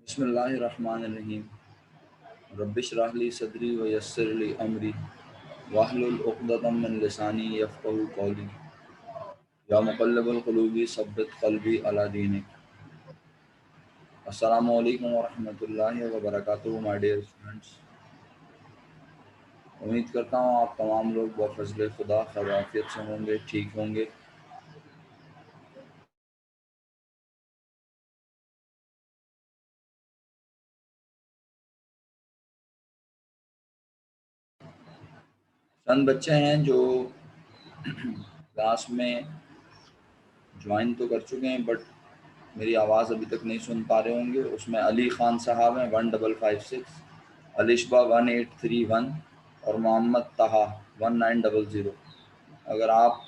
बिस्मिल्लाहिर्रहमानिर्रहीम। रब्बिशरह ली सदरी व यस्सिर ली अमरी वाहलुल उक़दतम मिन लिसानी यफ़क़हू क़ौली। या मुक़ल्लिबल क़ुलूबि सब्बित क़ल्बी अला दीनिक। अस्सलामु अलैकुम व रहमतुल्लाहि व बरकातुहू माय डियर स्टूडेंट्स। उम्मीद करता हूँ आप तमाम लोग बफ़ज़्ल खुदा खैर आफ़ियत से होंगे, ठीक होंगे। चंद बच्चे हैं जो क्लास में ज्वाइन तो कर चुके हैं बट मेरी आवाज़ अभी तक नहीं सुन पा रहे होंगे। उसमें अली ख़ान साहब हैं 1556, अलिशबा 1831 और मोहम्मद तहा 1900। अगर आप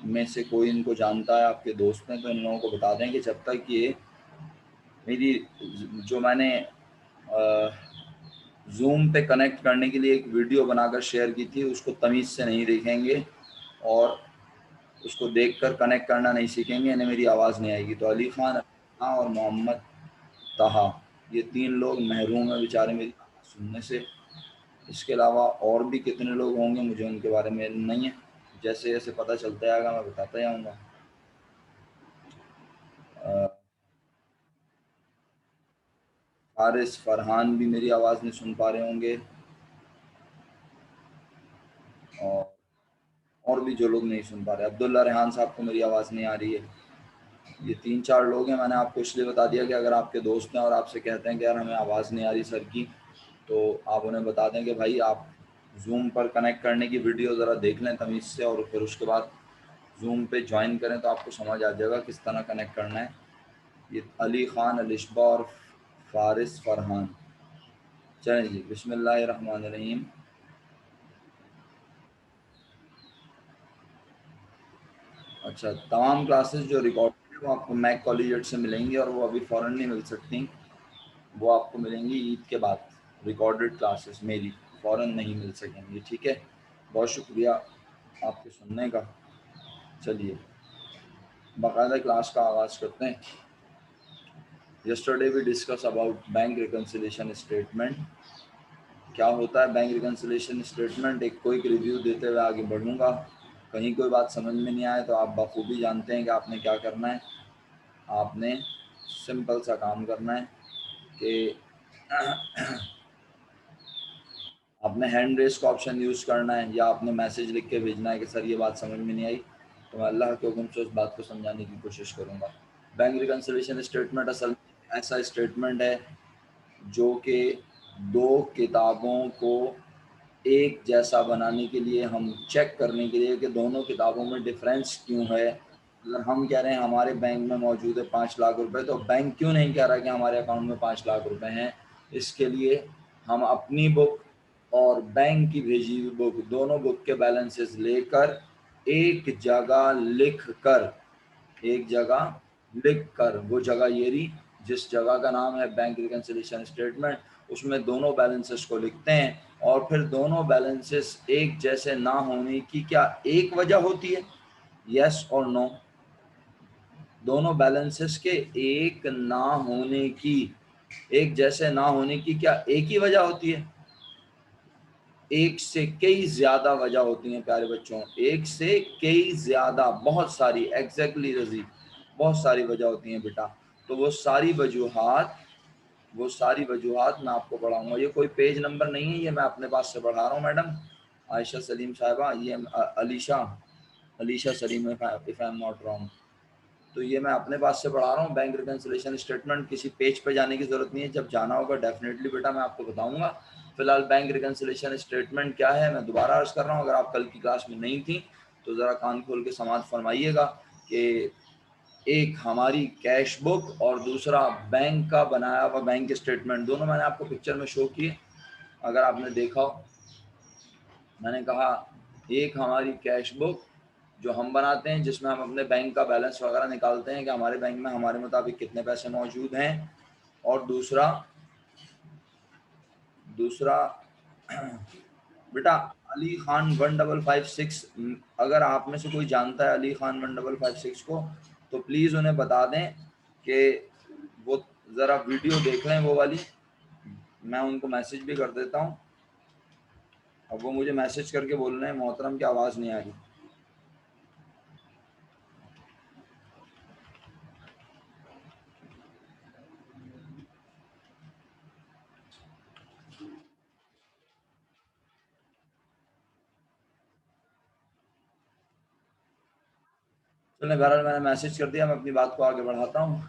में से कोई इनको जानता है, आपके दोस्त हैं, तो इन लोगों को बता दें कि जब तक ये मेरी जो मैंने जूम पे कनेक्ट करने के लिए एक वीडियो बनाकर शेयर की थी उसको तमीज़ से नहीं देखेंगे और उसको देखकर कनेक्ट करना नहीं सीखेंगे, इन्हें मेरी आवाज़ नहीं आएगी। तो अली ख़ान और मोहम्मद तहा ये 3 लोग महरूम हैं बेचारे मेरी आवाज़ सुनने से। इसके अलावा और भी कितने लोग होंगे मुझे उनके बारे में इल्म नहीं है। जैसे जैसे पता चलता जाएगा मैं बताता जाऊँगा। हारिस फरहान भी मेरी आवाज़ नहीं सुन पा रहे होंगे और भी जो लोग नहीं सुन पा रहे। अब्दुल्ला रेहान साहब को मेरी आवाज़ नहीं आ रही है। ये 3-4 लोग हैं। मैंने आपको इसलिए बता दिया कि अगर आपके दोस्त हैं और आपसे कहते हैं कि यार हमें आवाज़ नहीं आ रही सर की, तो आप उन्हें बता दें कि भाई आप जूम पर कनेक्ट करने की वीडियो ज़रा देख लें तमीज़ से और फिर उसके बाद जूम पे ज्वाइन करें तो आपको समझ आ जाएगा किस तरह कनेक्ट करना है। ये अली ख़ान, अलिशबा और फ़ारिस फ़रहान। चलें जी, बिस्मिल्लाहिर्रहमानिर्रहीम। अच्छा, तमाम क्लासेस जो रिकॉर्डेड है वो आपको मैक कॉलेजिएट से मिलेंगी और वो अभी फ़ौरन नहीं मिल सकती। वो आपको मिलेंगी ईद के बाद। रिकॉर्डेड क्लासेस मेरी फ़ौरन नहीं मिल सकेंगी, ठीक है। बहुत शुक्रिया आपके सुनने का। चलिए बाकायदा क्लास का आगाज़ करते हैं। Yesterday we discuss about bank reconciliation statement. क्या होता है बैंक रिकन्सिलिएशन स्टेटमेंट, एक क्विक रिव्यू देते हुए आगे बढ़ूँगा। कहीं कोई बात समझ में नहीं आए तो आप बखूबी जानते हैं कि आपने क्या करना है। आपने सिंपल सा काम करना है कि आपने हैंड रेस का ऑप्शन यूज़ करना है या आपने मैसेज लिख के भेजना है कि सर ये बात समझ में नहीं आई, तो मैं अल्लाह के हुक्म से उस बात को समझाने की कोशिश करूँगा। बैंक रिकन्सिलिएशन स्टेटमेंट असल में ऐसा स्टेटमेंट है जो कि 2 किताबों को एक जैसा बनाने के लिए, हम चेक करने के लिए कि दोनों किताबों में डिफरेंस क्यों है। अगर हम कह रहे हैं हमारे बैंक में मौजूद है 5 लाख रुपए, तो बैंक क्यों नहीं कह रहा कि हमारे अकाउंट में 5 लाख रुपए हैं। इसके लिए हम अपनी बुक और बैंक की भेजी हुई बुक, दोनों बुक के बैलेंसेस लेकर एक जगह लिख कर वो जगह ये रही जिस जगह का नाम है बैंक रिकन्सिलिएशन स्टेटमेंट, उसमें दोनों बैलेंसेस को लिखते हैं। और फिर दोनों बैलेंसेस एक जैसे ना होने की क्या एक वजह होती है? यस और नो। दोनों बैलेंसेस के एक ना होने की, एक जैसे ना होने की क्या एक ही वजह होती है? एक से कई ज्यादा वजह होती हैं प्यारे बच्चों, एक से कई ज्यादा, बहुत सारी, एग्जैक्टली रजी, बहुत सारी वजह होती हैं बेटा। तो वो सारी वजूहात मैं आपको पढ़ाऊंगा। ये कोई पेज नंबर नहीं है, ये मैं अपने पास से पढ़ा रहा हूँ मैडम आयशा सलीम साहिबा, ये Alisha Alisha Salim if I am not wrong. तो ये मैं अपने पास से पढ़ा रहा हूँ। बैंक रिकन्सिलिएशन स्टेटमेंट किसी पेज पे जाने की ज़रूरत नहीं है, जब जाना होगा डेफिनेटली बेटा मैं आपको बताऊंगा। फिलहाल बैंक रिकन्सिलिएशन स्टेटमेंट क्या है मैं दोबारा अर्ज कर रहा हूँ। अगर आप कल की क्लास में नहीं थी तो ज़रा कान खोल के समाज फरमाइएगा कि एक हमारी कैश बुक और दूसरा बैंक का बनाया हुआ बैंक स्टेटमेंट, दोनों मैंने आपको पिक्चर में शो किए अगर आपने देखा हो। मैंने कहा एक हमारी कैश बुक जो हम बनाते हैं जिसमें हम अपने बैंक का बैलेंस वगैरह निकालते हैं कि हमारे बैंक में हमारे मुताबिक कितने पैसे मौजूद हैं। और दूसरा दूसरा बेटा अली खान 1556, अगर आप में से कोई जानता है अली खान 1556 को तो प्लीज़ उन्हें बता दें कि वो जरा वीडियो देख लें वो वाली, मैं उनको मैसेज भी कर देता हूँ। अब वो मुझे मैसेज करके बोल रहे हैं मोहतरम की आवाज़ नहीं आ रही। चलिए बहरहाल मैंने मैसेज कर दिया, मैं अपनी बात को आगे बढ़ाता हूँ।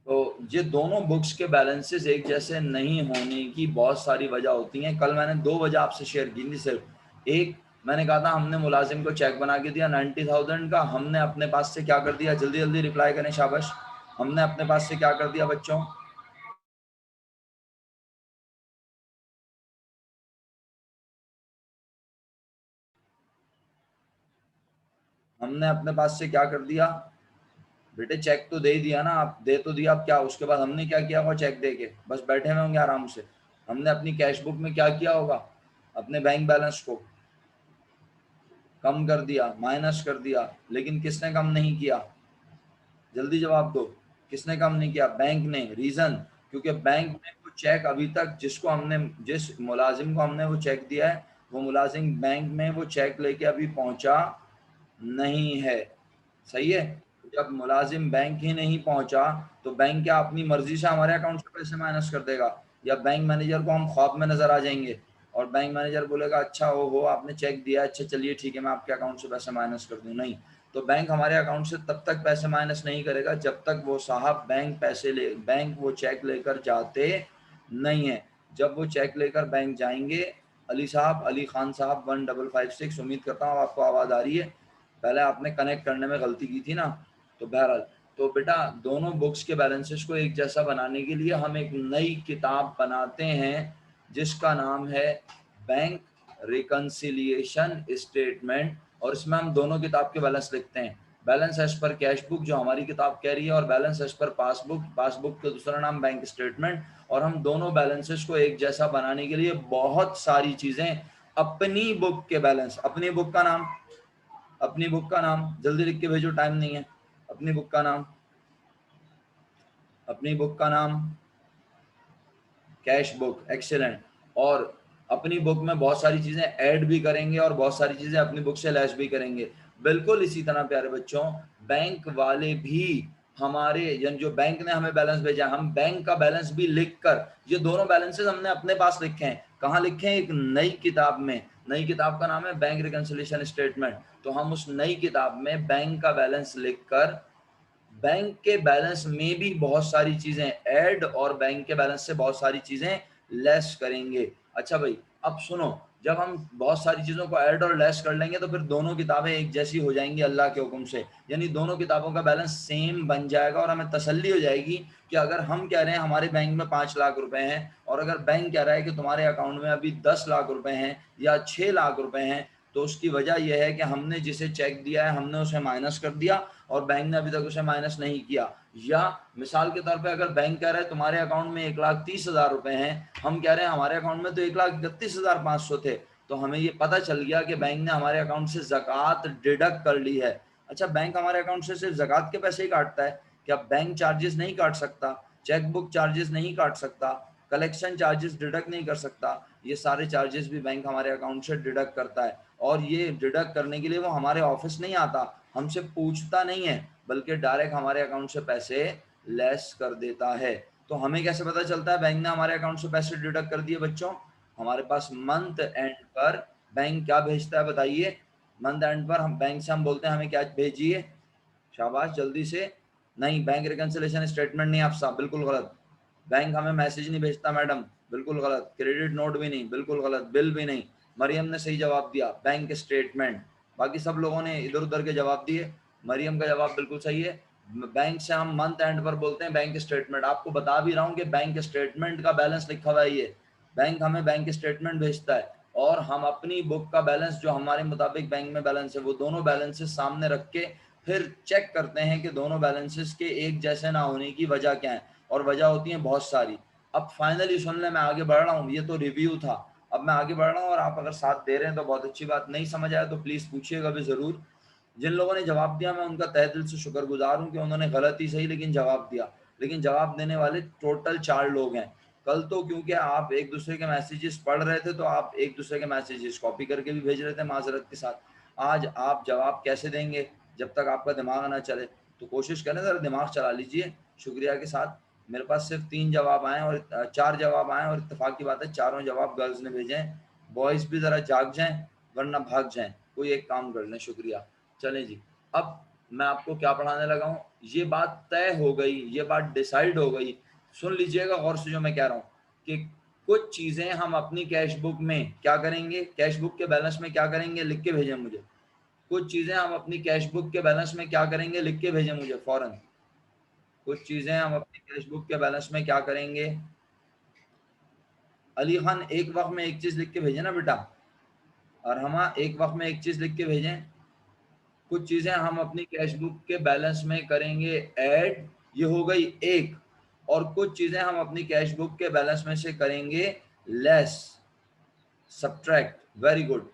तो ये दोनों बुक्स के बैलेंसेस एक जैसे नहीं होने की बहुत सारी वजह होती हैं। कल मैंने 2 वजह आपसे शेयर की थी सिर्फ। एक, मैंने कहा था हमने मुलाजिम को चेक बना के दिया 90,000 का, हमने अपने पास से क्या कर दिया, जल्दी जल्दी रिप्लाई करें शाबाश, हमने अपने पास से क्या कर दिया बच्चों, हमने अपने पास से क्या कर दिया बेटे, चेक तो दे ही दिया ना, आप दे तो दिया, अब क्या उसके बाद हमने क्या किया होगा चेक दे के, बस बैठे हुए होंगे आराम से। हमने अपनी कैश बुक में क्या किया होगा, अपने बैंक बैलेंस को कम कर दिया, माइनस कर दिया, लेकिन किसने कम नहीं किया, जल्दी जवाब दो, किसने कम नहीं किया, बैंक ने। रीजन, क्योंकि बैंक में वो चेक अभी तक जिसको हमने, जिस मुलाजिम को हमने वो चेक दिया है, वो मुलाजिम बैंक में वो चेक लेके अभी पहुंचा नहीं है। सही है, जब मुलाजिम बैंक ही नहीं पहुंचा तो बैंक क्या अपनी मर्जी से हमारे अकाउंट से पैसे माइनस कर देगा, या बैंक मैनेजर को हम ख्वाब में नजर आ जाएंगे और बैंक मैनेजर बोलेगा अच्छा हो आपने चेक दिया, अच्छा चलिए ठीक है मैं आपके अकाउंट से पैसे माइनस कर दूं, नहीं। तो बैंक हमारे अकाउंट से तब तक पैसे माइनस नहीं करेगा जब तक वो साहब बैंक वो चेक लेकर जाते नहीं है। जब वो चेक लेकर बैंक जाएंगे, अली साहब, अली खान साहब 1556, उम्मीद करता हूँ आपको आवाज़ आ रही है, पहले आपने कनेक्ट करने में गलती की थी ना। तो बहरहाल, तो बेटा दोनों बुक्स के बैलेंसेस को एक जैसा बनाने के लिए हम एक नई किताब बनाते हैं जिसका नाम है बैंक रिकंसिलिएशन स्टेटमेंट, और इसमें हम दोनों किताब के बैलेंस लिखते हैं। Balance as per cash book जो हमारी किताब कह रही है, और balance as per passbook, passbook का दूसरा नाम बैंक स्टेटमेंट। और हम दोनों बैलेंसेस को एक जैसा बनाने के लिए बहुत सारी चीजें, अपनी बुक के बैलेंस, अपनी बुक का नाम, अपनी बुक का नाम जल्दी लिख के भेजो, टाइम नहीं है, अपनी बुक का नाम, अपनी बुक का नाम कैश बुक, एक्सीलेंट। और अपनी बुक में बहुत सारी चीजें ऐड भी करेंगे और बहुत सारी चीजें अपनी बुक से लेस भी करेंगे। बिल्कुल इसी तरह प्यारे बच्चों, बैंक वाले भी हमारे, यानी जो बैंक ने हमें बैलेंस भेजा, हम बैंक का बैलेंस भी लिख कर, ये दोनों बैलेंसेस हमने अपने पास लिखे हैं। कहाँ लिखे हैं, एक नई किताब में। नई किताब का नाम है बैंक रिकंसिलिएशन स्टेटमेंट। तो हम उस नई किताब में बैंक का बैलेंस लिखकर बैंक के बैलेंस में भी बहुत सारी चीजें ऐड और बैंक के बैलेंस से बहुत सारी चीजें लेस करेंगे। अच्छा भाई, अब सुनो, जब हम बहुत सारी चीजों को ऐड और लेस कर लेंगे तो फिर दोनों किताबें एक जैसी हो जाएंगी अल्लाह के हुक्म से, यानी दोनों किताबों का बैलेंस सेम बन जाएगा और हमें तसल्ली हो जाएगी कि अगर हम कह रहे हैं हमारे बैंक में 5 लाख रुपए हैं और अगर बैंक कह रहा है कि तुम्हारे अकाउंट में अभी 10 लाख रुपए हैं या 6 लाख रुपए हैं, तो उसकी वजह यह है कि हमने जिसे चेक दिया है हमने उसे माइनस कर दिया और बैंक ने अभी तक उसे माइनस नहीं किया। या मिसाल के तौर पे अगर बैंक कह रहा है तुम्हारे अकाउंट में 1,30,000 रुपए हैं, हम कह रहे हैं हमारे अकाउंट में तो 1,31,500 थे, तो हमें ये पता चल गया कि बैंक ने हमारे अकाउंट से ज़कात डिडक्ट कर ली है। अच्छा, बैंक हमारे अकाउंट से सिर्फ ज़कात के पैसे ही काटता है क्या? बैंक चार्जेस नहीं काट सकता, चेक बुक चार्जेस नहीं काट सकता, कलेक्शन चार्जेस डिडक्ट नहीं कर सकता, ये सारे चार्जेस भी बैंक हमारे अकाउंट से डिडक्ट करता है। और ये डिडक्ट करने के लिए वो हमारे ऑफिस नहीं आता, हमसे पूछता नहीं है, बल्कि डायरेक्ट हमारे अकाउंट से पैसे लेस कर देता है। तो हमें कैसे पता चलता है बैंक ने हमारे अकाउंट से पैसे डिडक्ट कर दिए बच्चों? हमारे पास मंथ एंड पर बैंक क्या भेजता है बताइए? मंथ एंड पर हम बैंक से हम बोलते हैं हमें क्या भेजिए, शाबाश जल्दी से। नहीं, बैंक रिकंसिलिएशन स्टेटमेंट नहीं, आप साहब बिल्कुल गलत। बैंक हमें मैसेज नहीं भेजता मैडम, बिल्कुल गलत। क्रेडिट नोट भी नहीं, बिल्कुल गलत। बिल भी नहीं। मरियम ने सही जवाब दिया, बैंक स्टेटमेंट। बाकी सब लोगों ने इधर उधर के जवाब दिए, मरियम का जवाब बिल्कुल सही है। बैंक से हम मंथ एंड पर बोलते हैं बैंक स्टेटमेंट। आपको बता भी रहा हूँ कि बैंक स्टेटमेंट का बैलेंस लिखा हुआ है ये, बैंक हमें बैंक स्टेटमेंट भेजता है और हम अपनी बुक का बैलेंस जो हमारे मुताबिक बैंक में बैलेंस है वो दोनों बैलेंसेस सामने रख के फिर चेक करते हैं कि दोनों बैलेंसेस के एक जैसे ना होने की वजह क्या है, और वजह होती है बहुत सारी। अब फाइनली सुन ले, मैं आगे बढ़ रहा हूँ, ये तो रिव्यू था, अब मैं आगे बढ़ रहा हूँ और आप अगर साथ दे रहे हैं तो बहुत अच्छी बात, नहीं समझ आया तो प्लीज पूछिएगा भी जरूर। जिन लोगों ने जवाब दिया मैं उनका तहे दिल से शुक्रगुजार हूँ कि उन्होंने गलत ही सही लेकिन जवाब दिया। लेकिन जवाब देने वाले टोटल 4 लोग हैं। कल तो क्योंकि आप एक दूसरे के मैसेजेस पढ़ रहे थे तो आप एक दूसरे के मैसेजेस कॉपी करके भी भेज रहे थे माजरत के साथ। आज आप जवाब कैसे देंगे जब तक आपका दिमाग ना चले? तो कोशिश करें ज़रा दिमाग चला लीजिए शुक्रिया के साथ। मेरे पास सिर्फ 3 जवाब आए और 4 जवाब आए और इत्तेफाक की बात है चारों जवाब गर्ल्स ने भेजे हैं। बॉयज़ भी ज़रा जाग जाएं वरना भाग जाएं, कोई एक काम कर लें। शुक्रिया। चलें जी, अब मैं आपको क्या पढ़ाने लगा हूँ, ये बात तय हो गई, ये बात डिसाइड हो गई। सुन लीजिएगा गौर से जो मैं कह रहा हूँ कि कुछ चीज़ें हम अपनी कैश बुक में क्या करेंगे, कैश बुक के बैलेंस में क्या करेंगे, लिख के भेजें मुझे। कुछ चीज़ें हम अपनी कैश बुक के बैलेंस में क्या करेंगे, लिख के भेजें मुझे फ़ौरन। कुछ चीज़ें हम अपनी कैश बुक के बैलेंस में क्या करेंगे। अली खान एक वक्त में एक चीज़ लिख के भेजें ना बेटा, और हम एक वक्त में एक चीज़ लिख के भेजें। कुछ चीज़ें हम अपनी कैश बुक के बैलेंस में करेंगे ऐड, ये हो गई एक। और कुछ चीज़ें हम अपनी कैश बुक के बैलेंस में से करेंगे लेस, सब्ट्रैक्ट। Very good.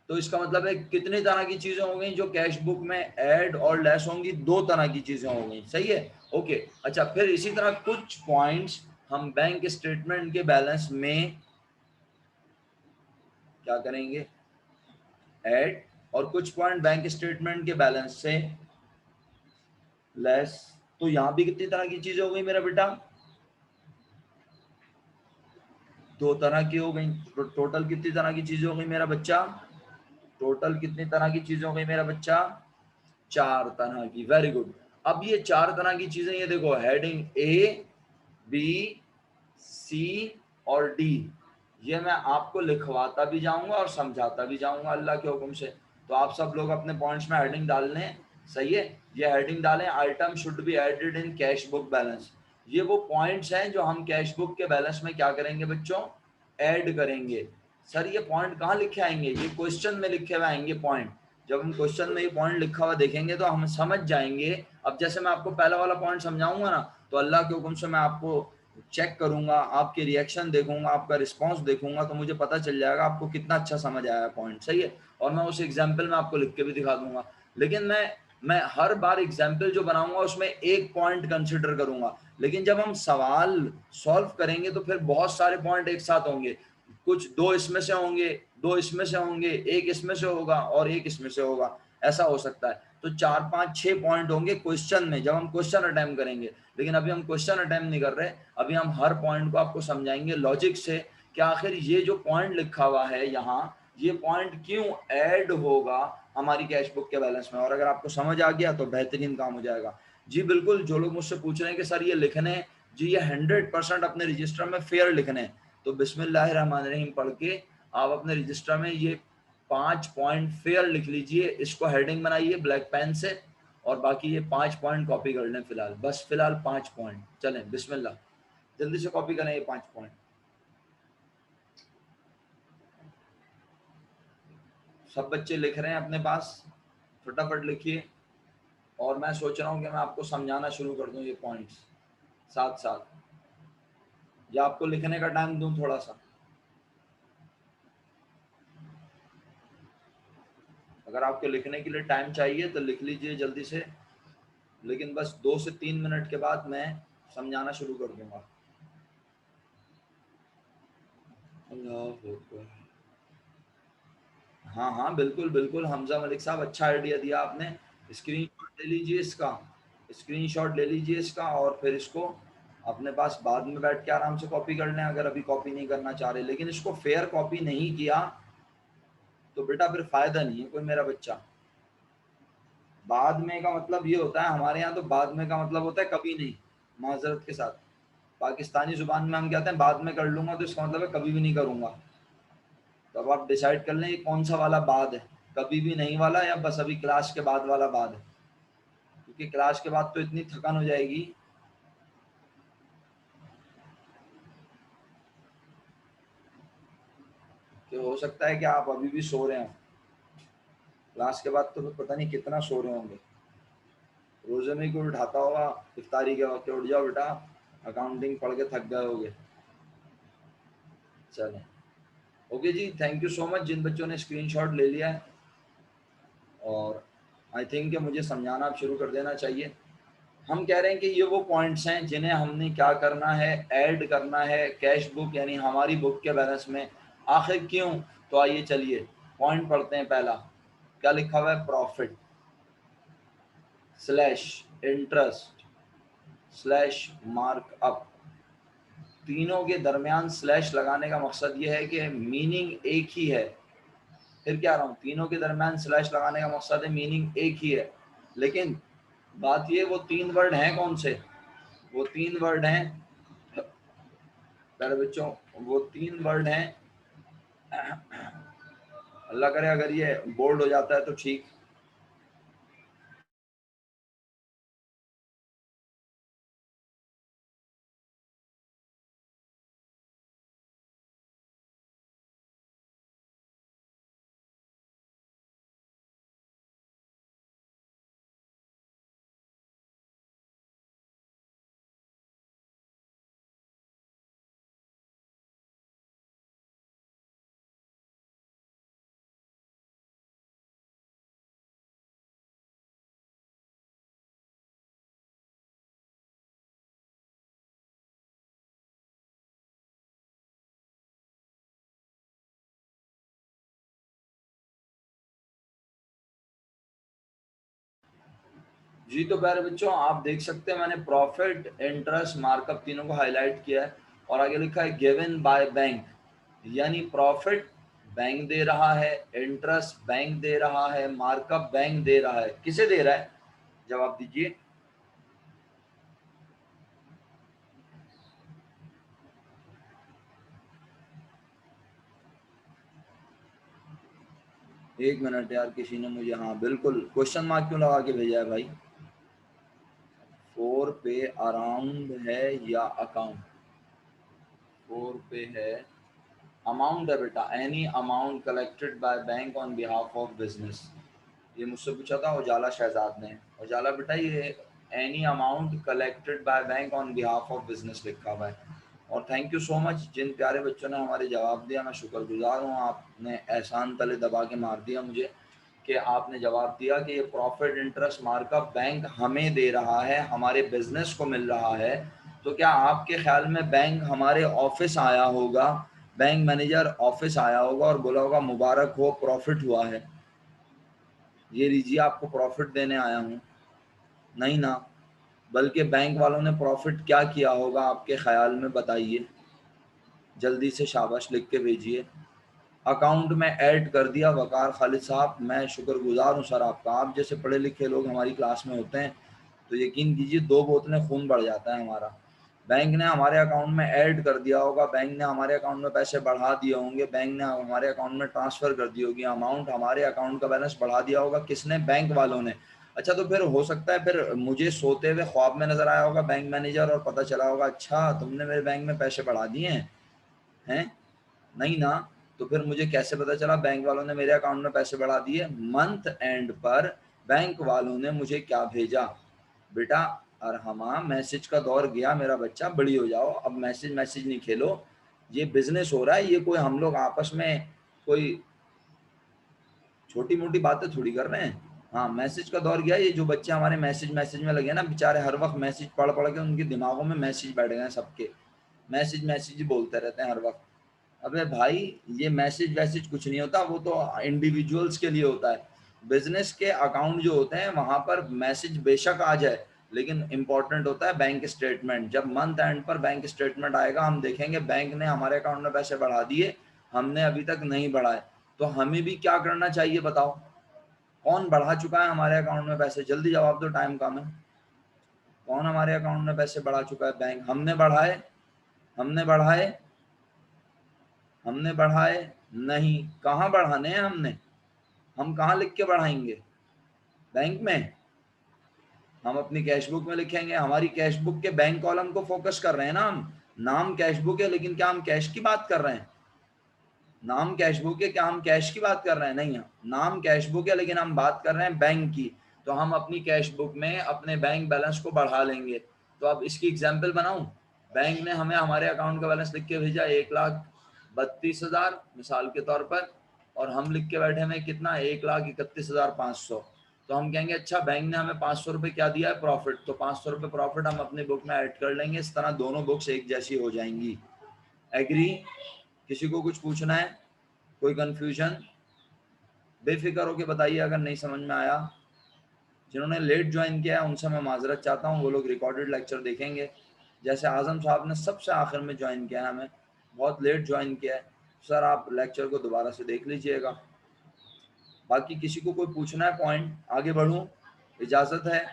तो इसका मतलब है कितनी तरह की चीजें हो गई जो कैश बुक में ऐड और लेस होंगी, 2 तरह की चीजें हो गई। सही है, ओके। अच्छा, फिर इसी तरह कुछ पॉइंट्स हम बैंक स्टेटमेंट के बैलेंस में क्या करेंगे, ऐड, और कुछ पॉइंट बैंक स्टेटमेंट के बैलेंस से लेस। तो यहां भी कितनी तरह की चीजें हो गई मेरा बेटा, 2 तरह की हो गई। टोटल कितनी तरह की चीजें हो गई मेरा बच्चा, टोटल कितनी तरह की चीजें हो गई मेरा बच्चा, 4 तरह की। Very good. अब ये 4 तरह की चीजें, ये देखो हेडिंग ए, बी, सी और डी, ये मैं आपको लिखवाता भी जाऊंगा और समझाता भी जाऊंगा अल्लाह के हुक्म से। तो आप सब लोग अपने पॉइंट्स में हेडिंग डाल लें। सही है, ये हेडिंग डालें, item should be added in cash book balance. ये वो पॉइंट्स हैं जो हम कैश बुक के बैलेंस में क्या करेंगे बच्चों, ऐड करेंगे। सर ये पॉइंट कहाँ लिखे आएंगे, ये क्वेश्चन में लिखे हुए आएंगे पॉइंट। जब हम क्वेश्चन में ये पॉइंट लिखा हुआ देखेंगे तो हम समझ जाएंगे। अब जैसे मैं आपको पहला वाला पॉइंट समझाऊंगा ना, तो अल्लाह के हुक्म से मैं आपको चेक करूंगा, आपके रिएक्शन देखूंगा, आपका रिस्पांस देखूंगा, तो मुझे पता चल जाएगा आपको कितना अच्छा समझ आया पॉइंट। सही है, और मैं उस एग्जाम्पल में आपको लिख के भी दिखा दूंगा। लेकिन मैं हर बार एग्जाम्पल जो बनाऊंगा उसमें एक पॉइंट कंसिडर करूंगा, लेकिन जब हम सवाल सॉल्व करेंगे तो फिर बहुत सारे पॉइंट एक साथ होंगे। कुछ 2 इसमें से होंगे, 2 इसमें से होंगे, एक इसमें से होगा और एक इसमें से होगा, ऐसा हो सकता है। तो 4, 5, 6 पॉइंट होंगे क्वेश्चन में जब हम क्वेश्चन अटेम्प्ट करेंगे। लेकिन अभी हम क्वेश्चन अटेम्प्ट नहीं कर रहे, अभी हम हर पॉइंट को आपको समझाएंगे लॉजिक से कि आखिर ये जो पॉइंट लिखा हुआ है यहाँ, ये पॉइंट क्यों ऐड होगा हमारी कैश बुक के बैलेंस में। और अगर आपको समझ आ गया तो बेहतरीन काम हो जाएगा। जी बिल्कुल, जो लोग मुझसे पूछ रहे हैं कि सर ये लिखने, जी ये 100% अपने रजिस्टर में फेयर लिखने, तो बिस्मिल्लाहिर्रहमानिर्रहीम पढ़ के आप अपने रजिस्टर में ये 5 पॉइंट फेयर लिख लीजिए, इसको हेडिंग बनाइए ब्लैक पेन से, और बाकी ये 5 पॉइंट कॉपी कर लें फिलहाल, बस फिलहाल 5 पॉइंट। चलें बिस्मिल्लाह, जल्दी से कॉपी करें ये 5 पॉइंट। सब बच्चे लिख रहे हैं अपने पास, फटाफट लिखिए। और मैं सोच रहा हूँ कि मैं आपको समझाना शुरू कर दूँ ये पॉइंट्स साथ साथ, या आपको लिखने का टाइम दूँ थोड़ा सा। अगर आपको लिखने के लिए टाइम चाहिए तो लिख लीजिए जल्दी से, लेकिन बस 2 से 3 मिनट के बाद मैं समझाना शुरू कर दूंगा। हाँ हाँ बिल्कुल बिल्कुल हमजा मलिक साहब, अच्छा आइडिया दिया आपने। स्क्रीनशॉट ले लीजिए इसका, स्क्रीनशॉट ले लीजिए इसका, और फिर इसको अपने पास बाद में बैठ के आराम से कॉपी कर लें अगर अभी कॉपी नहीं करना चाह रहे। लेकिन इसको फेयर कॉपी नहीं किया तो बेटा फिर फायदा नहीं है कोई मेरा बच्चा। बाद में का मतलब ये होता है हमारे यहाँ, तो बाद में का मतलब होता है कभी नहीं, माजरत के साथ। पाकिस्तानी जुबान में हम कहते हैं बाद में कर लूंगा, तो इसका मतलब है कभी भी नहीं करूंगा। तो अब आप डिसाइड कर लें ये कौन सा वाला बाद है, कभी भी नहीं वाला या बस अभी क्लास के बाद वाला बाद है। क्योंकि क्लास के बाद तो इतनी थकान हो जाएगी कि हो सकता है कि आप अभी भी सो रहे हो। क्लास के बाद तो पता नहीं कितना सो रहे होंगे। रोजे में कोई उठाता होगा इफ्तारी के वक्त, उठ जाओ बेटा, अकाउंटिंग पढ़ के थक गए होगे। चलें, ओके जी, थैंक यू सो मच जिन बच्चों ने स्क्रीनशॉट ले लिया है। और आई थिंक कि मुझे समझाना अब शुरू कर देना चाहिए। हम कह रहे हैं कि ये वो पॉइंट्स हैं जिन्हें हमने क्या करना है, ऐड करना है कैश बुक यानी हमारी बुक के बैलेंस में। आखिर क्यों? तो आइए चलिए पॉइंट पढ़ते हैं। पहला क्या लिखा हुआ है? Profit slash interest slash markup. तीनों के दरमियान स्लैश लगाने का मकसद ये है कि मीनिंग एक ही है। फिर क्या रहा हूँ, तीनों के दरमियान स्लैश लगाने का मकसद है मीनिंग एक ही है, लेकिन बात ये वो तीन वर्ड हैं कौन से? वो तीन वर्ड हैं प्यारे बच्चों, वो तीन वर्ड हैं। अल्लाह करे अगर ये बोल्ड हो जाता है तो ठीक। जी तो प्यारे बच्चों आप देख सकते हैं मैंने प्रॉफिट इंटरेस्ट मार्कअप तीनों को हाईलाइट किया है और आगे लिखा है गिवन बाय बैंक, यानी प्रॉफिट बैंक दे रहा है, इंटरेस्ट बैंक दे रहा है, मार्कअप बैंक दे रहा है। किसे दे रहा है? जवाब दीजिए। एक मिनट यार, किसी ने मुझे, हाँ बिल्कुल, क्वेश्चन मार्क क्यों लगा के भेजा है भाई? 4 पे अराउंड है या अकाउंट? 4 पे है, अमाउंट है बेटा, any amount collected by bank on behalf of business. ये मुझसे पूछा था उजाला शहजाद ने। उजाला बेटा ये any amount collected by bank on behalf of business लिखा हुआ है। और थैंक यू सो मच जिन प्यारे बच्चों ने हमारे जवाब दिया, मैं शुक्रगुजार हूँ। आपने एहसान तले दबा के मार दिया मुझे कि आपने जवाब दिया कि ये प्रॉफिट इंटरेस्ट मार्कअप बैंक हमें दे रहा है, हमारे बिजनेस को मिल रहा है। तो क्या आपके ख्याल में बैंक हमारे ऑफिस आया होगा, बैंक मैनेजर ऑफिस आया होगा और बोला होगा मुबारक हो प्रॉफिट हुआ है, ये लीजिए आपको प्रॉफिट देने आया हूँ? नहीं ना। बल्कि बैंक वालों ने प्रॉफिट क्या किया होगा आपके ख्याल में, बताइए जल्दी से, शाबाश लिख के भेजिए। अकाउंट में ऐड कर दिया वकार खालिद साहब, मैं शुक्रगुजार हूँ सर आपका। आप जैसे पढ़े लिखे लोग हमारी क्लास में होते हैं तो यकीन कीजिए 2 बोतलें खून बढ़ जाता है हमारा। बैंक ने हमारे अकाउंट में ऐड कर दिया होगा, बैंक ने हमारे अकाउंट में पैसे बढ़ा दिए होंगे, बैंक ने हमारे अकाउंट में ट्रांसफ़र कर दी होगी अमाउंट, हमारे अकाउंट का बैलेंस बढ़ा दिया होगा। किसने? बैंक वालों ने। अच्छा तो फिर हो सकता है फिर मुझे सोते हुए ख्वाब में नज़र आया होगा बैंक मैनेजर और पता चला होगा अच्छा तुमने मेरे बैंक में पैसे बढ़ा दिए हैं? नहीं ना। तो फिर मुझे कैसे पता चला बैंक वालों ने मेरे अकाउंट में पैसे बढ़ा दिए? मंथ एंड पर बैंक वालों ने मुझे क्या भेजा? बेटा अरहमा मैसेज का दौर गया मेरा बच्चा, बड़ी हो जाओ, अब मैसेज मैसेज नहीं खेलो, ये बिजनेस हो रहा है, ये कोई हम लोग आपस में कोई छोटी मोटी बातें थोड़ी कर रहे हैं। हाँ मैसेज का दौर गया, ये जो बच्चे हमारे मैसेज मैसेज में लगे ना बेचारे, हर वक्त मैसेज पढ़ पढ़ के उनके दिमागों में मैसेज बैठ गए हैं सबके, मैसेज मैसेज बोलते रहते हैं हर वक्त। अबे भाई ये मैसेज वैसेज कुछ नहीं होता, वो तो इंडिविजुअल्स के लिए होता है। बिजनेस के अकाउंट जो होते हैं वहां पर मैसेज बेशक आ जाए, लेकिन इंपॉर्टेंट होता है बैंक स्टेटमेंट। जब मंथ एंड पर बैंक स्टेटमेंट आएगा हम देखेंगे बैंक ने हमारे अकाउंट में पैसे बढ़ा दिए, हमने अभी तक नहीं बढ़ाए। तो हमें भी क्या करना चाहिए बताओ? कौन बढ़ा चुका है हमारे अकाउंट में पैसे? जल्दी जवाब दो, टाइम कम है। कौन हमारे अकाउंट में पैसे बढ़ा चुका है? बैंक। हमने बढ़ाए? हमने बढ़ाए? हमने बढ़ाए? नहीं। कहाँ बढ़ाने हैं हमने? हम कहाँ लिख के बढ़ाएंगे? बैंक में? हम अपनी कैश बुक में लिखेंगे। हमारी कैश बुक के बैंक कॉलम को फोकस कर रहे हैं ना हम। नाम कैश बुक है लेकिन क्या हम कैश की बात कर रहे हैं? नाम कैश बुक है, क्या हम कैश की बात कर रहे हैं? नहीं, नाम कैश बुक है लेकिन हम बात कर रहे हैं बैंक की। तो हम अपनी कैश बुक में अपने बैंक बैलेंस को बढ़ा लेंगे। तो अब इसकी एग्जाम्पल बनाऊं। बैंक ने हमें हमारे अकाउंट का बैलेंस लिख के भेजा 1,32,000 मिसाल के तौर पर, और हम लिख के बैठे में कितना? 1,31,500। तो हम कहेंगे अच्छा बैंक ने हमें 500 रुपये क्या दिया है, प्रॉफिट, तो 500 रुपये प्रॉफिट हम अपने बुक में ऐड कर लेंगे। इस तरह दोनों बुक्स एक जैसी हो जाएंगी। एग्री? किसी को कुछ पूछना है, कोई कंफ्यूजन? बेफिक्र होके बताइए अगर नहीं समझ में आया। जिन्होंने लेट ज्वाइन किया है उनसे मैं माजरत चाहता हूँ, वो लोग रिकॉर्डेड लेक्चर देखेंगे। जैसे आजम साहब ने सबसे आखिर में ज्वाइन किया है, हमें बहुत लेट ज्वाइन किया है, सर आप लेक्चर को दोबारा से देख लीजिएगा। बाकी किसी को कोई पूछना है पॉइंट, आगे बढ़ूं? इजाज़त है?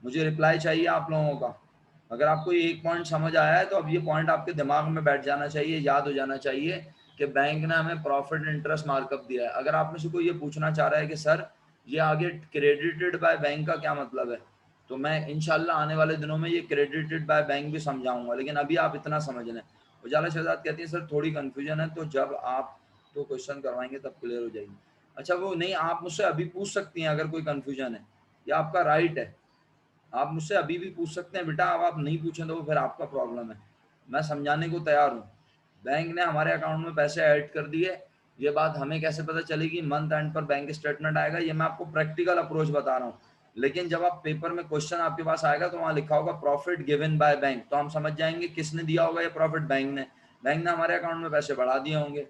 मुझे रिप्लाई चाहिए आप लोगों का। अगर आपको ये एक पॉइंट समझ आया है तो अब ये पॉइंट आपके दिमाग में बैठ जाना चाहिए, याद हो जाना चाहिए कि बैंक ने हमें प्रॉफिट इंटरेस्ट मार्कअप दिया है। अगर आप में से कोई ये पूछना चाह रहा है कि सर ये आगे क्रेडिटेड बाय बैंक का क्या मतलब है, तो मैं इंशाल्लाह आने वाले दिनों में ये क्रेडिटेड बाय बैंक भी समझाऊंगा, लेकिन अभी आप इतना समझ लें। उजाला शहजाद कहती है सर थोड़ी कन्फ्यूजन है, तो जब आप तो क्वेश्चन करवाएंगे तब क्लियर हो जाएगी। अच्छा वो नहीं, आप मुझसे अभी पूछ सकती हैं अगर कोई कन्फ्यूजन है, ये आपका राइट है, आप मुझसे अभी भी पूछ सकते हैं बेटा। अब आप नहीं पूछें तो फिर आपका प्रॉब्लम है, मैं समझाने को तैयार हूँ। बैंक ने हमारे अकाउंट में पैसे ऐड कर दिए, ये बात हमें कैसे पता चलेगी? मंथ एंड पर बैंक स्टेटमेंट आएगा, ये मैं आपको प्रैक्टिकल अप्रोच बता रहा हूँ। लेकिन जब आप पेपर में क्वेश्चन आपके पास आएगा तो वहाँ लिखा होगा प्रॉफिट गिवन बाय बैंक, तो हम समझ जाएंगे किसने दिया होगा ये प्रॉफिट, बैंक ने। बैंक ने हमारे अकाउंट में पैसे बढ़ा दिए होंगे।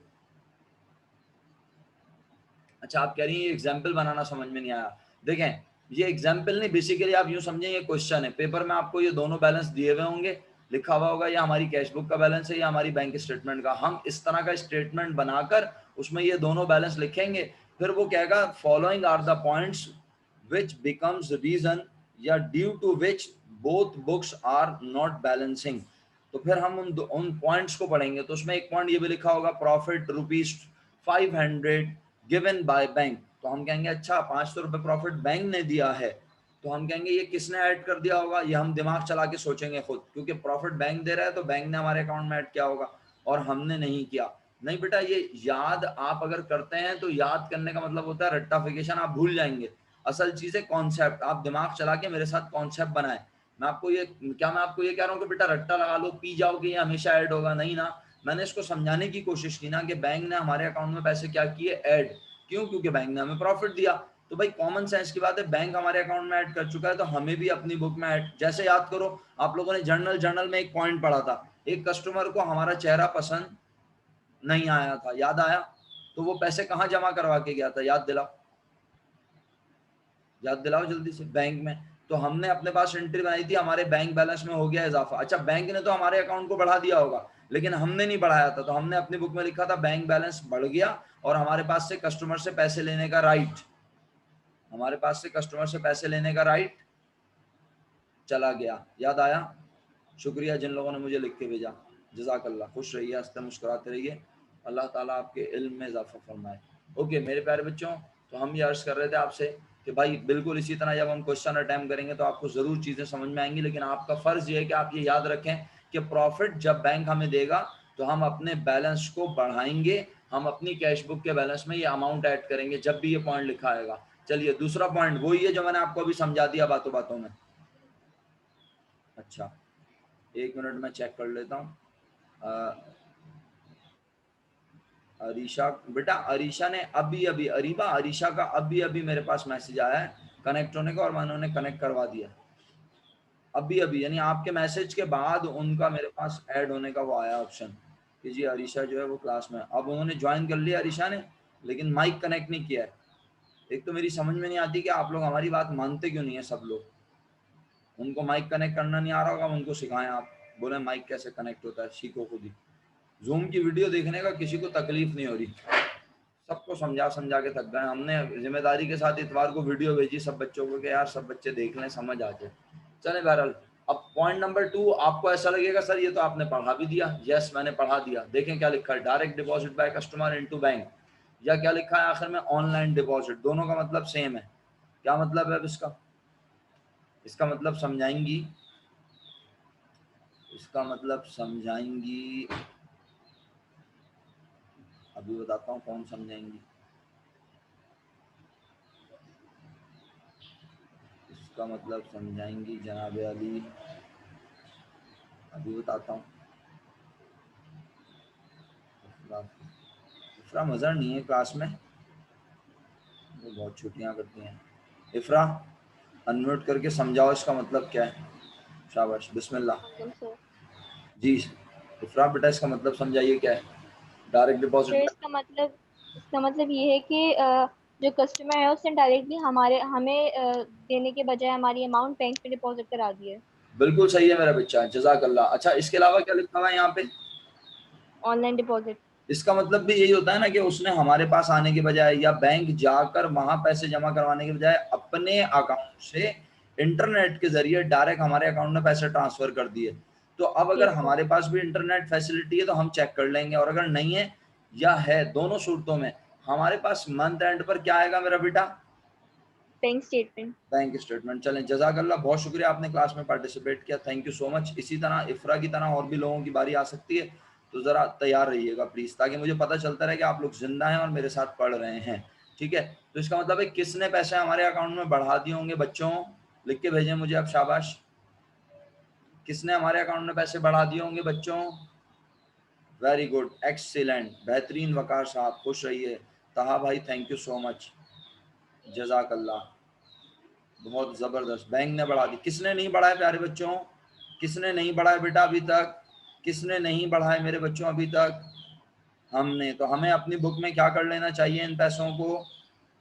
अच्छा आप कह रही हैं एग्जाम्पल बनाना समझ में नहीं आया। देखें ये एग्जाम्पल नहीं, बेसिकली आप यूं समझें ये क्वेश्चन है। पेपर में आपको ये दोनों बैलेंस दिए हुए होंगे, लिखा हुआ होगा ये हमारी कैश बुक का बैलेंस है, या हमारी बैंक स्टेटमेंट का। हम इस तरह का स्टेटमेंट बनाकर उसमें ये दोनों बैलेंस लिखेंगे, फिर वो कहेगा following are the points which becomes reason या due to which both books are not balancing. तो फिर हम उन पॉइंट्स को पढ़ेंगे, तो उसमें एक पॉइंट ये भी लिखा होगा प्रॉफिट ₹500 गिवन बाय बैंक। तो हम कहेंगे अच्छा 500 रुपये प्रॉफिट बैंक ने दिया है, तो हम कहेंगे ये किसने ऐड कर दिया होगा, ये हम दिमाग चला के सोचेंगे खुद, क्योंकि प्रॉफिट बैंक दे रहा है तो बैंक ने हमारे अकाउंट में ऐड किया होगा और हमने नहीं किया। नहीं बेटा, ये याद आप अगर करते हैं तो याद करने का मतलब होता है रट्टाफिकेशन, आप भूल जाएंगे। असल चीज है कॉन्सेप्ट, आप दिमाग चला के मेरे साथ कॉन्सेप्ट बनाए। मैं आपको ये क्या मैं आपको ये कह रहा हूँ कि बेटा रट्टा लगा लो पी जाओगे ये हमेशा ऐड होगा, नहीं ना। मैंने इसको समझाने की कोशिश की ना कि बैंक ने हमारे अकाउंट में पैसे क्या किए, ऐड। क्यों? क्योंकि बैंक ने हमें प्रॉफिट दिया। तो भाई कॉमन सेंस की बात है, बैंक हमारे अकाउंट में ऐड कर चुका है तो हमें भी अपनी बुक में ऐड। जैसे याद करो, आप लोगों ने जर्नल में एक पॉइंट पढ़ा था, एक कस्टमर को हमारा चेहरा पसंद नहीं आया था, याद आया? तो वो पैसे कहाँ जमा करवा के गया था, याद दिलाओ, याद दिलाओ जल्दी से, बैंक में। तो हमने अपने पास एंट्री बनाई थी, हमारे बैंक बैलेंस में हो गया इजाफा। अच्छा बैंक ने तो हमारे अकाउंट को बढ़ा दिया होगा, लेकिन हमने नहीं बढ़ाया था, तो हमने अपनी बुक में लिखा था बैंक बैलेंस बढ़ गया और हमारे पास से कस्टमर से पैसे लेने का राइट, हमारे पास से कस्टमर से पैसे लेने का राइट चला गया। याद आया? शुक्रिया जिन लोगों ने मुझे लिख के भेजा, जज़ाकल्लाह। खुश रहिए, हंसते मुस्कुराते रहिए, अल्लाह ताला आपके इल्म में इजाफा फरमाए। ओके मेरे प्यारे बच्चों, तो हम ये अर्ज कर रहे थे आपसे कि भाई बिल्कुल इसी तरह जब हम क्वेश्चन अटैम्प्ट करेंगे तो आपको ज़रूर चीज़ें समझ में आएंगी, लेकिन आपका फ़र्ज़ ये है कि आप ये याद रखें कि प्रॉफिट जब बैंक हमें देगा तो हम अपने बैलेंस को बढ़ाएंगे, हम अपनी कैश बुक के बैलेंस में ये अमाउंट ऐड करेंगे जब भी ये पॉइंट लिखा आएगा। चलिए दूसरा पॉइंट वही है जो मैंने आपको अभी समझा दिया बातों बातों में। अच्छा एक मिनट में चेक कर लेता हूँ। अरीशा बेटा, अरीशा ने अभी अभी, अरीबा अरीशा का अभी अभी मेरे पास मैसेज आया है कनेक्ट होने का और मैंने उन्हें कनेक्ट करवा दिया अभी अभी, यानी आपके मैसेज के बाद उनका मेरे पास ऐड होने का वो आया ऑप्शन कि जी अरीशा जो है वो क्लास में। अब उन्होंने ज्वाइन कर लिया अरीशा ने, लेकिन माइक कनेक्ट नहीं किया है। एक तो मेरी समझ में नहीं आती कि आप लोग हमारी बात मानते क्यों नहीं है सब लोग। उनको माइक कनेक्ट करना नहीं आ रहा होगा, उनको सिखाएं आप, बोले माइक कैसे कनेक्ट होता है, सीखो खुद ही। जूम की वीडियो देखने का किसी को तकलीफ नहीं हो रही, सबको समझा समझा के थक गए। हमने जिम्मेदारी के साथ इतवार को वीडियो भेजी सब बच्चों को कि यार सब बच्चे देख लें, समझ आ जाए। चले बहरहाल, अब पॉइंट नंबर 2, आपको ऐसा लगेगा सर ये तो आपने पढ़ा भी दिया। यस मैंने पढ़ा दिया। देखें क्या लिखा है, direct deposit by customer into bank, या क्या लिखा है आखिर में, ऑनलाइन डिपॉजिट। दोनों का मतलब सेम है। क्या मतलब है अब इसका? इसका मतलब समझाएंगी, इसका मतलब समझाएंगी, अभी बताता हूँ कौन समझाएंगी। इसका मतलब समझाएंगी जनाब अली, अभी बताता हूँ। दूसरा मज़ा नहीं है क्लास में, बहुत छुट्टियां करती हैं। इफ्रा अनम्यूट करके समझाओ इसका मतलब क्या है। शाबाश, बिस्मिल्लाह। जी इफ्रा बेटा इसका मतलब समझाइए क्या है डायरेक्ट सर डिपॉजिट। इसका मतलब ये है कि जो कस्टमर है उसने डायरेक्टली हमारे हमें देने के बजाय हमारी अमाउंट बैंक पे डिपॉजिट करा दी है। बिल्कुल सही है मेरा बच्चा, जज़ाकल्लाह। अच्छा इसके अलावा क्या लिखा हुआ है यहाँ पे? Online deposit. इसका मतलब भी यही होता है ना कि उसने हमारे पास आने के बजाय या बैंक जाकर वहां पैसे जमा करवाने के बजाय अपने अकाउंट से इंटरनेट के जरिए डायरेक्ट हमारे अकाउंट में पैसे ट्रांसफर कर दिए। तो अब अगर ठीक है। हमारे पास भी इंटरनेट फैसिलिटी है तो हम चेक कर लेंगे, और अगर नहीं है या है, दोनों सूरतों में हमारे पास मंथ एंड पर क्या आएगा मेरा बेटा? Bank statement. Bank statement. चलें, जज़ाकल्लाह, बहुत शुक्रिया आपने क्लास में पार्टिसिपेट किया, थैंक यू सो मच। इसी तरह इफ्रा की तरह और भी लोगों की बारी आ सकती है, तो ज़रा तैयार रहिएगा प्लीज़, ताकि मुझे पता चलता रहे कि आप लोग जिंदा हैं और मेरे साथ पढ़ रहे हैं। ठीक है, तो इसका मतलब है किसने पैसे हमारे अकाउंट में बढ़ा दिए होंगे बच्चों? लिख के भेजें मुझे अब, शाबाश। किसने हमारे अकाउंट में पैसे बढ़ा दिए होंगे बच्चों? वेरी गुड, एक्सीलेंट, बेहतरीन। वकार साहब खुश रहिए। तहा भाई थैंक यू सो मच, जज़ाकल्लाह, बहुत ज़बरदस्त। बैंक ने बढ़ा दी। किसने नहीं बढ़ाया प्यारे बच्चों? किसने नहीं बढ़ाया बेटा अभी तक? किसने नहीं बढ़ाए मेरे बच्चों अभी तक? हमने। तो हमें अपनी बुक में क्या कर लेना चाहिए इन पैसों को?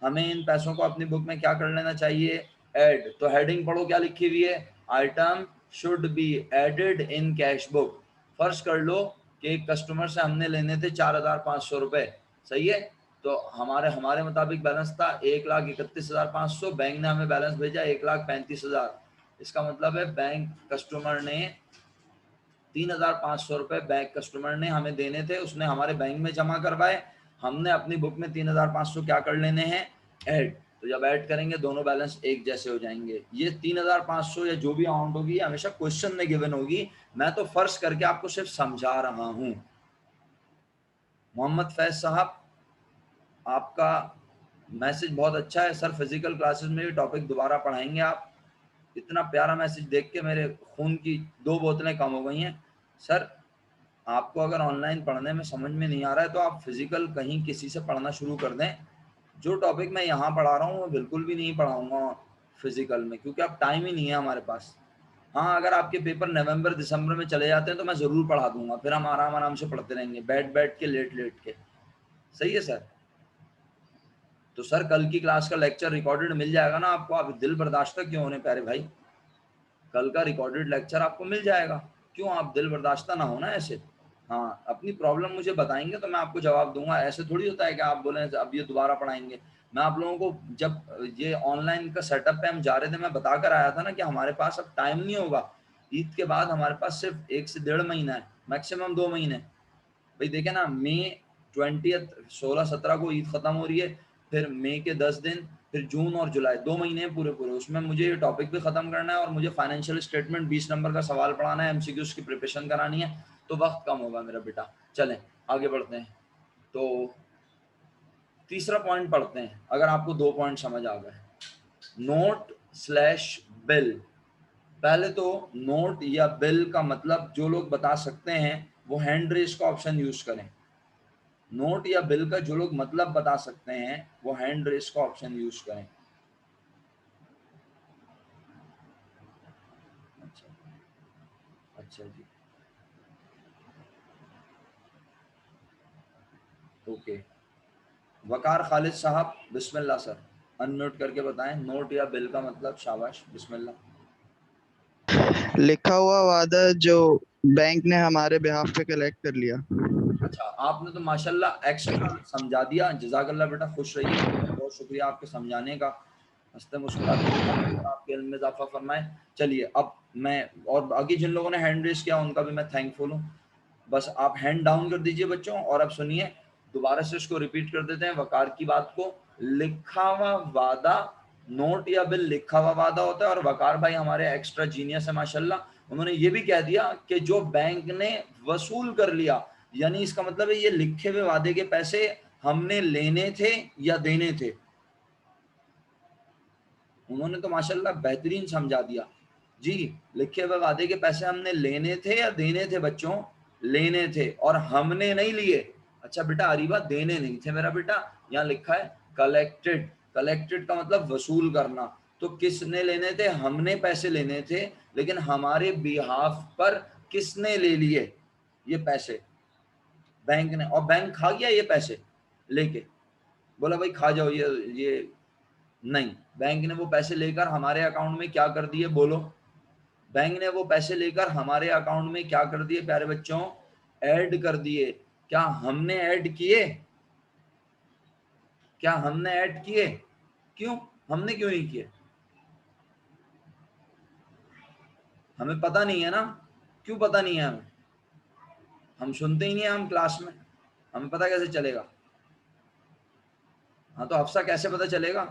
हमें इन पैसों को अपनी बुक में क्या कर लेना चाहिए? ऐड। तो हेडिंग पढ़ो क्या लिखी हुई है? Item should be added in cash book. फर्ज कर लो कि एक कस्टमर से हमने लेने थे 4,500 रुपए, सही है? तो हमारे मुताबिक बैलेंस था 1,31,500, बैंक ने हमें बैलेंस भेजा 1,35,000। इसका मतलब है बैंक कस्टमर ने 3,500 रुपए बैंक कस्टमर ने हमें देने थे, उसने हमारे बैंक में जमा करवाए। हमने अपनी बुक में 3,500 क्या कर लेने हैं? ऐड। तो जब ऐड करेंगे दोनों बैलेंस एक जैसे हो जाएंगे। ये 3,500 या जो भी अमाउंट होगी हमेशा क्वेश्चन में गिवन होगी, मैं तो फर्ज करके आपको सिर्फ समझा रहा हूं। मोहम्मद फैज साहब, आपका मैसेज बहुत अच्छा है सर, फिजिकल क्लासेस में भी टॉपिक दोबारा पढ़ाएंगे आप? इतना प्यारा मैसेज देख के मेरे खून की 2 बोतलें कम हो गई हैं सर। आपको अगर ऑनलाइन पढ़ने में समझ में नहीं आ रहा है तो आप फिजिकल कहीं किसी से पढ़ना शुरू कर दें। जो टॉपिक मैं यहाँ पढ़ा रहा हूँ वो बिल्कुल भी नहीं पढ़ाऊंगा फिजिकल में, क्योंकि अब टाइम ही नहीं है हमारे पास। हाँ, अगर आपके पेपर नवंबर दिसंबर में चले जाते हैं तो मैं ज़रूर पढ़ा दूंगा, फिर हम आराम आराम से पढ़ते रहेंगे, बैठ बैठ के, लेट लेट के। सही है सर? तो सर कल की क्लास का लेक्चर रिकॉर्डेड मिल जाएगा ना आपको? आप दिल बर्दाश्त क्यों होने प्यारे भाई? कल का रिकॉर्डेड लेक्चर आपको मिल जाएगा, क्यों आप दिल बर्दाश्त ना होना ऐसे। हाँ, अपनी प्रॉब्लम मुझे बताएंगे तो मैं आपको जवाब दूंगा। ऐसे थोड़ी होता है कि आप बोले अब ये दोबारा पढ़ाएंगे। मैं आप लोगों को जब ये ऑनलाइन का सेटअप पे हम जा रहे थे, मैं बता कर आया था ना कि हमारे पास अब टाइम नहीं होगा। ईद के बाद हमारे पास सिर्फ 1 से 1.5 महीना है, मैक्सिमम 2 महीने। भाई देखे ना, मई 20 16-17 को ईद खत्म हो रही है, फिर मई के 10 दिन, फिर जून और जुलाई, 2 महीने पूरे पूरे। उसमें मुझे ये टॉपिक भी खत्म करना है और मुझे फाइनेंशियल स्टेटमेंट 20 नंबर का सवाल पढ़ाना है, एमसीक्यूज की प्रिपरेशन करानी है, तो वक्त कम होगा मेरा बेटा। चलें आगे बढ़ते हैं। तो तीसरा पॉइंट पढ़ते हैं, अगर आपको 2 पॉइंट समझ आ गए। Note slash bill. पहले तो नोट या बिल का मतलब जो लोग बता सकते हैं वो हैंड रेस का ऑप्शन यूज करें। नोट या बिल का जो लोग मतलब बता सकते हैं वो हैंड रेस का ऑप्शन यूज करें। अच्छा, अच्छा जी, ओके। वकार खालिद साहब, बिस्मिल्लाह सर, अनम्यूट करके बताएं नोट या बिल का मतलब। शाबाश, बिस्मिल्लाह। लिखा हुआ वादा जो बैंक ने हमारे बिहाफ पे कलेक्ट कर लिया। अच्छा, आपने तो माशाल्लाह एक्स्ट्रा समझा दिया, जज़ाकल्लाह बेटा, खुश रहिए, बहुत शुक्रिया आपके समझाने का। हंसते मुस्कुराते आपके इल्म में इजाफा फरमाए। चलिए अब मैं, और बाकी जिन लोगों ने हैंड रेस किया उनका भी मैं थैंकफुल हूँ। बस आप हैंड डाउन कर दीजिए बच्चों। और अब सुनिए, दोबारा से इसको रिपीट कर देते हैं वकार की बात को। लिखा हुआ वादा, नोट या बिल लिखा हुआ वादा होता है, और वकार भाई हमारे एक्स्ट्रा जीनियस है माशाल्लाह, उन्होंने ये भी कह दिया कि जो बैंक ने वसूल कर लिया, यानी इसका मतलब है ये लिखे हुए वादे के पैसे हमने लेने थे या देने थे। उन्होंने तो माशाल्लाह बेहतरीन समझा दिया जी। लिखे हुए वादे के पैसे हमने लेने थे या देने थे बच्चों? लेने थे, और हमने नहीं लिए। अच्छा बेटा अरीबा, देने नहीं थे मेरा बेटा, यहाँ लिखा है कलेक्टेड। कलेक्टेड का मतलब वसूल करना। तो किसने लेने थे? हमने पैसे लेने थे, लेकिन हमारे बिहाफ पर किसने ले लिए ये पैसे? बैंक ने। और बैंक खा गया ये पैसे लेके, बोला भाई खा जाओ ये नहीं, बैंक ने वो पैसे लेकर हमारे अकाउंट में क्या कर दिए? बोलो। बैंक ने वो पैसे लेकर हमारे अकाउंट में क्या कर दिए प्यारे बच्चों? ऐड कर दिए। क्या हमने ऐड किए? क्या हमने ऐड किए? क्यों? हमने क्यों नहीं किए? हमें पता नहीं है ना। क्यों पता नहीं है हमें? हम सुनते ही नहीं है हम क्लास में, हमें पता कैसे चलेगा? हाँ तो हफ्सा कैसे पता चलेगा?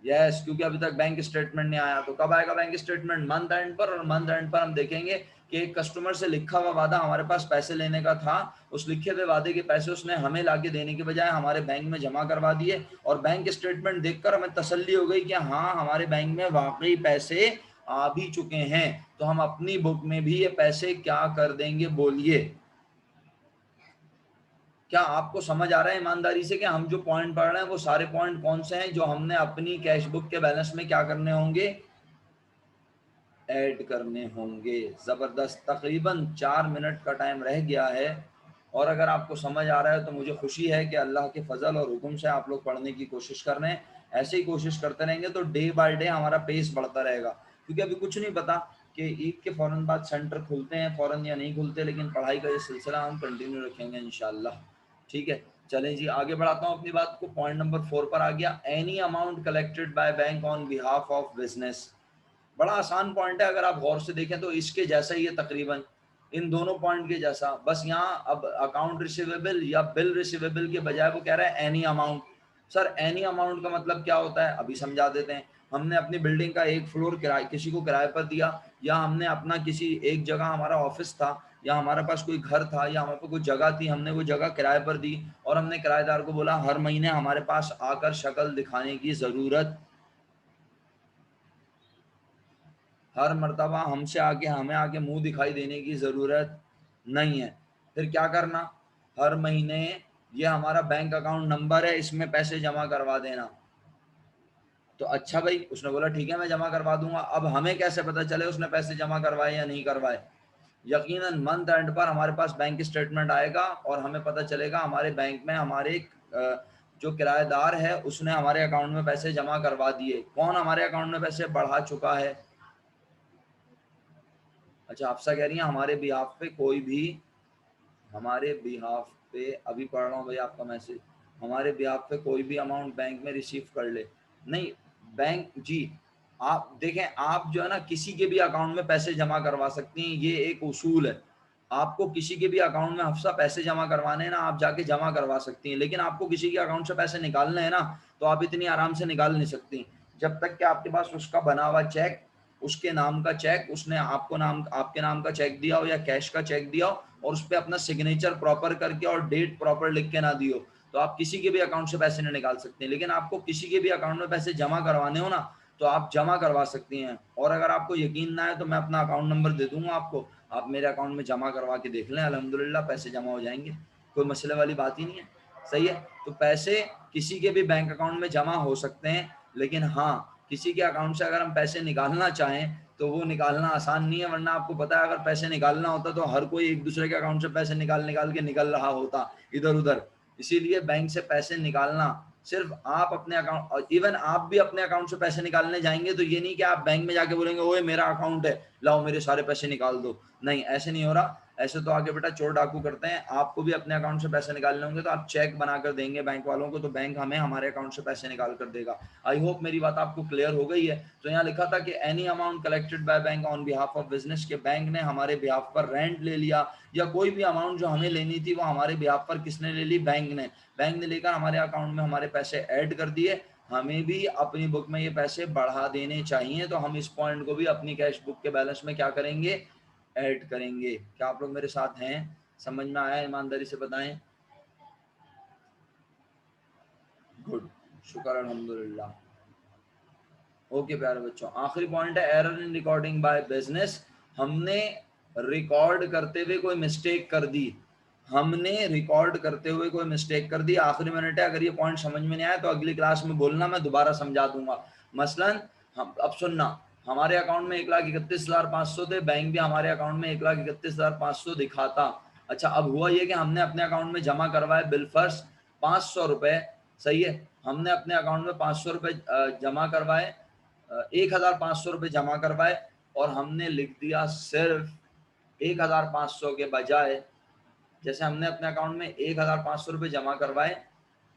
यस, क्योंकि अभी तक बैंक स्टेटमेंट नहीं आया। तो कब आएगा बैंक स्टेटमेंट? मंथ एंड पर। और मंथ एंड पर हम देखेंगे कि एक कस्टमर से लिखा हुआ वादा हमारे पास पैसे लेने का था, उस लिखे हुए वादे के पैसे उसने हमें लाके देने के बजाय हमारे बैंक में जमा करवा दिए, और बैंक स्टेटमेंट देखकर हमें तसल्ली हो गई कि हाँ हमारे बैंक में वाकई पैसे आ भी चुके हैं। तो हम अपनी बुक में भी ये पैसे क्या कर देंगे? बोलिए। क्या आपको समझ आ रहा है ईमानदारी से कि हम जो पॉइंट पढ़ रहे हैं वो सारे पॉइंट कौन से हैं जो हमने अपनी कैश बुक के बैलेंस में क्या करने होंगे? ऐड करने होंगे। जबरदस्त। तकरीबन 4 मिनट का टाइम रह गया है, और अगर आपको समझ आ रहा है तो मुझे खुशी है कि अल्लाह के फजल और हुक्म से आप लोग पढ़ने की कोशिश कर रहे हैं। ऐसे ही कोशिश करते रहेंगे तो डे बाय डे हमारा पेस बढ़ता रहेगा, क्योंकि अभी कुछ नहीं पता कि ईद के फौरन बाद सेंटर खुलते हैं फौरन या नहीं खुलते, लेकिन पढ़ाई का ये सिलसिला हम कंटिन्यू रखेंगे इंशाल्लाह। ठीक है, चलें जी आगे बढ़ाता हूँ अपनी बात को। पॉइंट नंबर 4 पर आ गया। Any amount collected by bank on behalf of business. बड़ा आसान पॉइंट है, अगर आप गौर से देखें तो इसके जैसा ही है तकरीबन, इन दोनों पॉइंट के जैसा। बस यहाँ अब अकाउंट रिसीवेबल या बिल रिसीवेबल के बजाय वो कह रहा है any amount. Sir any amount का मतलब क्या होता है? अभी समझा देते हैं। हमने अपनी बिल्डिंग का एक फ्लोर किराए किसी को किराए पर दिया, या हमने अपना किसी एक जगह, हमारा ऑफिस था या हमारे पास कोई घर था या हमारे पास कोई जगह थी, हमने वो जगह किराए पर दी, और हमने किराएदार को बोला हर महीने हमारे पास आकर शक्ल दिखाने की जरूरत, हर मर्तबा हमसे आके हमें आके मुंह दिखाई देने की ज़रूरत नहीं है। फिर क्या करना? हर महीने ये हमारा बैंक अकाउंट नंबर है, इसमें पैसे जमा करवा देना। तो अच्छा भाई, उसने बोला ठीक है मैं जमा करवा दूंगा। अब हमें कैसे पता चले उसने पैसे जमा करवाए या नहीं करवाए? यकीनन मंथ एंड पर हमारे पास बैंक स्टेटमेंट आएगा और हमें पता चलेगा हमारे बैंक में हमारे जो किराएदार है उसने हमारे अकाउंट में पैसे जमा करवा दिए। कौन हमारे अकाउंट में पैसे बढ़ा चुका है? अच्छा, अफसा कह रही है हमारे बिहाफ पे कोई भी, हमारे बिहाफ पे, अभी पढ़ रहा हूँ भाई आपका मैसेज, हमारे बिहाफ पे कोई भी अमाउंट बैंक में रिसीव कर ले। नहीं बैंक जी, आप देखें, आप जो है ना किसी के भी अकाउंट में पैसे जमा करवा सकती हैं, ये एक उसूल है। आपको किसी के भी अकाउंट में हफ्सा पैसे जमा करवाने हैं ना, आप जाके जमा करवा सकती हैं, लेकिन आपको किसी के अकाउंट से पैसे निकालने हैं ना, तो आप इतनी आराम से निकाल नहीं सकती जब तक कि आपके पास उसका बना हुआ चेक, उसके नाम का चेक, उसने आपको नाम, आपके नाम का चेक दिया हो या कैश का चेक दिया हो, और उस पर अपना सिग्नेचर प्रॉपर करके और डेट प्रॉपर लिख के ना दियो, तो आप किसी के भी अकाउंट से पैसे नहीं निकाल सकते। लेकिन आपको किसी के भी अकाउंट में पैसे जमा करवाने हो ना, तो आप जमा करवा सकती हैं। और अगर आपको यकीन ना है तो मैं अपना अकाउंट नंबर दे दूंगा आपको, आप मेरे अकाउंट में जमा करवा के देख लें, अल्हम्दुलिल्लाह पैसे जमा हो जाएंगे, कोई मसले वाली बात ही नहीं है। सही है, तो पैसे किसी के भी बैंक अकाउंट में जमा हो सकते हैं, लेकिन हाँ किसी के अकाउंट से अगर हम पैसे निकालना चाहें तो वो निकालना आसान नहीं है, वरना आपको पता है अगर पैसे निकालना होता तो हर कोई एक दूसरे के अकाउंट से पैसे निकाल निकाल के निकल रहा होता इधर उधर। इसीलिए बैंक से पैसे निकालना, सिर्फ आप अपने अकाउंट, और इवन आप भी अपने अकाउंट से पैसे निकालने जाएंगे तो ये नहीं कि आप बैंक में जाके बोलेंगे ओए मेरा अकाउंट है लाओ मेरे सारे पैसे निकाल दो, नहीं ऐसे नहीं हो रहा। ऐसे तो आगे बेटा चोर डाकू करते हैं। आपको भी अपने अकाउंट से पैसे निकालने होंगे तो आप चेक बनाकर देंगे बैंक वालों को, तो बैंक हमें हमारे अकाउंट से पैसे निकाल कर देगा। आई होप मेरी बात आपको क्लियर हो गई है। तो यहाँ लिखा था कि any amount collected by bank on behalf of business, के बैंक ने हमारे बिहाफ पर रेंट ले लिया, या कोई भी अमाउंट जो हमें लेनी थी वो हमारे बिहाफ पर किसने ले ली? बैंक ने। बैंक ने लेकर हमारे अकाउंट में हमारे पैसे ऐड कर दिए। हमें भी अपनी बुक में ये पैसे बढ़ा देने चाहिए, तो हम इस पॉइंट को भी अपनी कैश बुक के बैलेंस में क्या करेंगे? ऐड करेंगे। क्या आप लोग मेरे साथ हैं? समझ में आया? ईमानदारी से बताएं। गुड, शुक्र अल्हम्दुलिल्लाह। ओके प्यारे बच्चों, आखिरी पॉइंट है error in recording by business. हमने रिकॉर्ड करते हुए कोई मिस्टेक कर दी, हमने रिकॉर्ड करते हुए कोई मिस्टेक कर दी, आखिरी मिनट है, अगर ये पॉइंट समझ में नहीं आया तो अगली क्लास में बोलना, मैं दोबारा समझा दूंगा। मसलन हम अब सुनना, हमारे अकाउंट में 1,31,500 थे, बैंक भी हमारे अकाउंट में 1,31,500 दिखाता। अच्छा, अब हुआ ये कि हमने अपने अकाउंट में जमा करवाए बिल फर्स्ट 500 रुपए, सही है, हमने अपने अकाउंट में 500 रुपए जमा करवाए, 1,500 रुपए जमा करवाए, और हमने लिख दिया सिर्फ 1,500 के बजाय, जैसे हमने अपने अकाउंट में 1,500 रुपये जमा करवाए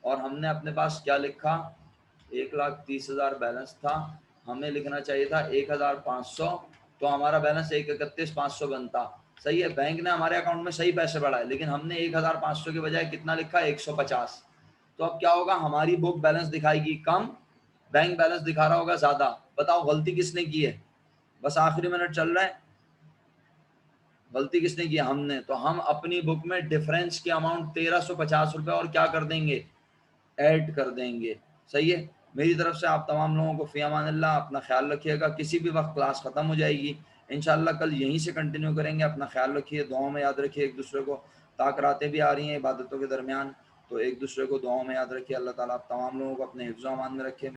और हमने अपने पास क्या लिखा, 1,30,000 बैलेंस था, हमें लिखना चाहिए था 1,500, तो हमारा बैलेंस 1,31,500 बनता। सही है, बैंक ने हमारे अकाउंट में सही पैसे बढ़ाए, लेकिन हमने 1,500 के बजाय कितना लिखा, 150। तो अब क्या होगा, हमारी बुक बैलेंस दिखाएगी कम, बैंक बैलेंस दिखा रहा होगा ज्यादा। बताओ गलती किसने की है? बस आखिरी मिनट चल रहा है, गलती किसने की? हमने। तो हम अपनी बुक में डिफरेंस की अमाउंट 1,350 रुपये और क्या कर देंगे, ऐड कर देंगे। सही है, मेरी तरफ से आप तमाम लोगों को फी अमानिल्लाह, अपना ख्याल रखिएगा। किसी भी वक्त क्लास खत्म हो जाएगी, इंशाल्लाह कल यहीं से कंटिन्यू करेंगे। अपना ख्याल रखिए, दुआओं में याद रखिए एक दूसरे को, ताकरातें भी आ रही हैं इबादतों के दरमियान, तो एक दूसरे को दुआओं में याद रखिए। अल्लाह ताला आप तमाम लोगों को अपने हिफ्ज़-ओ-अमान में रखे।